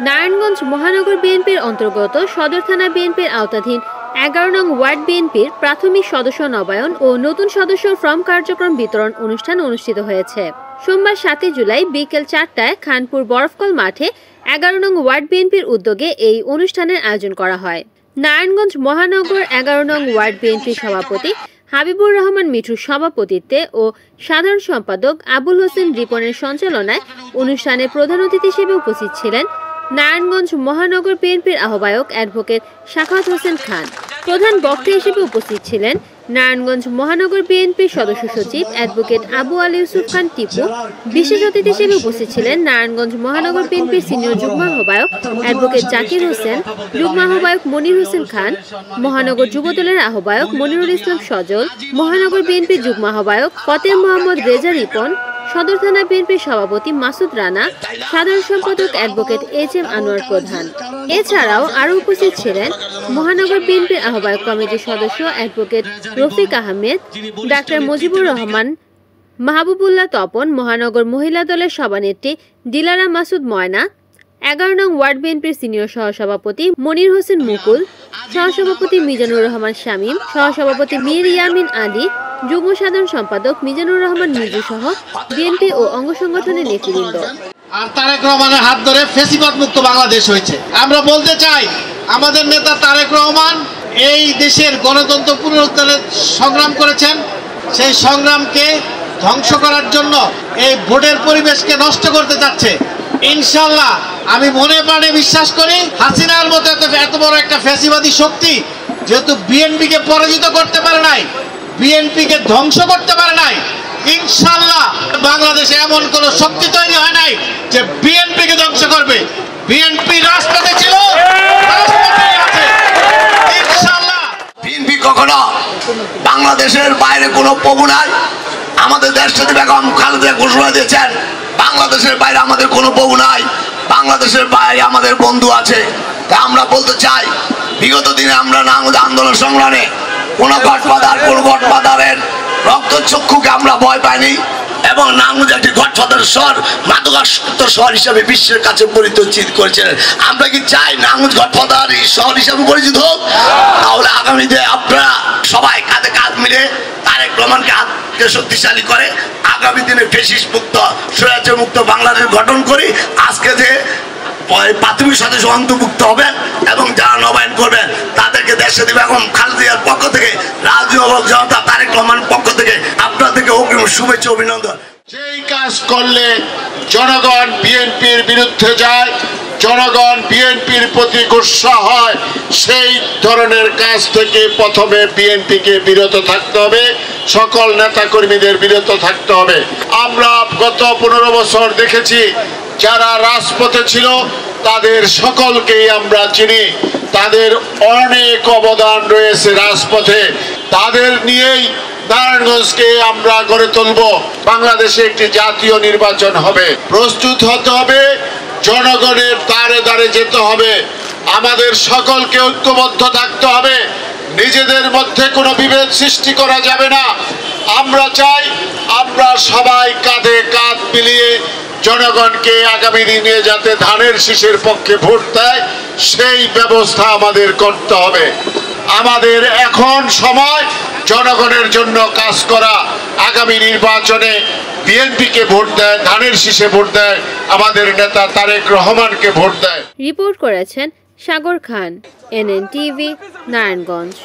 নারায়ণগঞ্জ মহানগর বিএনপির অন্তর্গত সদর থানা বিএনপির আওতাধীন 11 নং ওয়ার্ড বিএনপির প্রাথমিক সদস্য নবায়ন ও নতুন সদস্য ফর্ম কার্যক্রম বিতরণ অনুষ্ঠান অনুষ্ঠিত হয়েছে। সোমবার 7 জুলাই বিকেল 4টায় খানপুর বরফকল মাঠে 11 নং ওয়ার্ড বিএনপির উদ্যোগে এই অনুষ্ঠানের আয়োজন করা হয়। নারায়ণগঞ্জ মহানগর 11 নং ওয়ার্ড বিএনপির সভাপতি হাবিবুর রহমান মিঠুর সভাপতিত্বে ও সাধারণ সম্পাদক আবুল হোসেন রিপনের সঞ্চালনায় অনুষ্ঠানে প্রধান অতিথি হিসেবে উপস্থিত ছিলেন নারায়ণগঞ্জ মহানগর বিএনপির আহ্বায়ক অ্যাডভোকেট শাখাওয়াত হোসেন খান। প্রধান বক্তা হিসেবে উপস্থিত ছিলেন নারায়ণগঞ্জ মহানগর বিএনপির সদস্য সচিব অ্যাডভোকেট আবু আলী ইউসুফ খান টিপু। বিশেষ অতিথি হিসেবে উপস্থিত ছিলেন নারায়ণগঞ্জ মহানগর বিএনপির সিনিয়র যুগ্ম আহ্বায়ক অ্যাডভোকেট জাকির হোসেন, যুগ্ম আহ্বায়ক মনির হোসেন খান, মহানগর যুবদলের আহ্বায়ক মনিরুল ইসলাম সজল, মহানগর বিএনপির যুগ্ম আহ্বায়ক ফতেহ মোহাম্মদ রেজা রিপন, সদর থানা বিএনপির সভাপতি মাসুদ রানা, সাধারণ সম্পাদক অ্যাডভোকেট এইচ.এম. আনোয়ার প্রধান। এছাড়াও আরও উপস্থিত ছিলেন মহানগর বিএনপির আহ্বায়ক কমিটির সদস্য অ্যাডভোকেট রফিক আহমেদ, ডাক্তার মুজিবুর রহমান, মাহবুবুল্লাহ তপন, মহানগর মহিলা দলের সভানেত্রী দিলারা মাসুদ ময়না, 11 নং ওয়ার্ড বিএনপির সিনিয়র সহসভাপতি মনির হোসেন মুকুল, সহসভাপতি মিজানুর রহমান শামীম, সহসভাপতি মীর ইয়ামিন আলী, যুগ্ম সাধারণ সম্পাদক মিজানুর রহমান মিজু সহ বিএনপি ও অঙ্গ সংগঠনের নেতৃবৃন্দ। আর তারেক রহমানের হাত ধরে ফ্যাসিবাদ মুক্ত বাংলাদেশ হয়েছে। আমরা বলতে চাই, আমাদের নেতা তারেক রহমান এই দেশের গণতন্ত্র পুনরুদ্ধারের সংগ্রাম করেছেন। সেই সংগ্রামকে ধ্বংস করার জন্য এই ভোটের পরিবেশকে নষ্ট করতে চাচ্ছে। ইনশাল্লাহ আমি মনে প্রাণে বিশ্বাস করি, হাসিনার মতো এত বড় একটা ফ্যাসিবাদী শক্তি যেহেতু বিএনপিকে পরাজিত করতে পারে নাই, বিএনপিকে ধ্বংস করতে পারে নাই, ইনশাল্লাহ বাংলাদেশে এমন কোন শক্তি তৈরি হয় নাই যে বিএনপিকে ধ্বংস করবে। বিএনপি রাজপথে ছিল, রাজপথেই আছে ইনশাল্লাহ। বিএনপি কখনো বাংলাদেশের বাইরে কোনো প্রভু নাই। আমাদের দেশপতি বেগম খালেদা ঘোষণা দিয়েছেন, বাংলাদেশের বাইরে আমাদের কোনো প্রভু নাই, বাংলাদেশের বাইরে আমাদের বন্ধু আছে। তাই আমরা বলতে চাই, বিগত দিনে আমরা নারায়ণগঞ্জ আন্দোলন সংগ্রামে কোন গডফাদারের রক্তচক্ষুকে আমরা ভয় পাইনি এবং নারায়ণগঞ্জ একটি গডফাদার শহর, মাদকাসক্ত শহর হিসাবে বিশ্বের কাছে পরিচিত করেছিলেন। আমরা কি চাই নারায়ণগঞ্জ গডফাদার শহর হিসাবে পরিচিত হোক? তাহলে আগামীতে আপনারা সবাই কাঁধে কাঁধ মিলে তারেক রহমানকে হাতকে শক্তিশালী করে আগামী দিনে ফ্যাসিস্ট মুক্ত, স্বৈরাচার মুক্ত বাংলাদেশ গঠন করি। আজকে যে প্রাথমিক সদস্য অন্তর্ভুক্ত হবেন এবং যারা নবায়ন করবেন তাদেরকে দেশপতি বেগম খালেদার পক্ষ থেকে, রাজনৈতিক জনতা তারেক রহমানের পক্ষ থেকে আপনাদেরকে অগ্রিম শুভেচ্ছা অভিনন্দন। যেই কাজ করলে জনগণ বিএনপির বিরুদ্ধে যায়, জনগণ বিএনপির প্রতি গুসা হয়, সেই ধরনের কাজ থেকে প্রথমে বিএনপিকে বিরত থাকতে হবে, সকল নেতাকর্মীদের বিরত থাকতে হবে। আমরা গত 15 বছর দেখেছি, যারা রাজপথে ছিল তাদের সকলকেই আমরা চিনি, তাদের অনেক অবদান রয়েছে রাজপথে। তাদের নিয়েই নারায়ণগঞ্জকে আমরা গড়ে তুলব। বাংলাদেশে একটি জাতীয় নির্বাচন হবে, প্রস্তুত হতে হবে, জনগণের দ্বারে দ্বারে যেতে হবে, আমাদের সকলকে ঐক্যবদ্ধ থাকতে হবে, নিজেদের মধ্যে কোনো বিভেদ সৃষ্টি করা যাবে না। আমরা চাই আমরা সবাই কাঁধে কাঁধ মিলিয়ে জনগণকে আগামী দিনে যাতে ধানের শীষের পক্ষে ভোট দেয় সেই ব্যবস্থা আমাদের করতে হবে। আমাদের এখন সময় জনগণের জন্য কাজ করা। আগামী নির্বাচনে বিএনপিকে ভোট দেয়, ধানের শীষে ভোট দেয়, আমাদের নেতা তারেক রহমানকে ভোট দেয়। রিপোর্ট করেছেন সাগর খান, NN TV, নারায়ণগঞ্জ।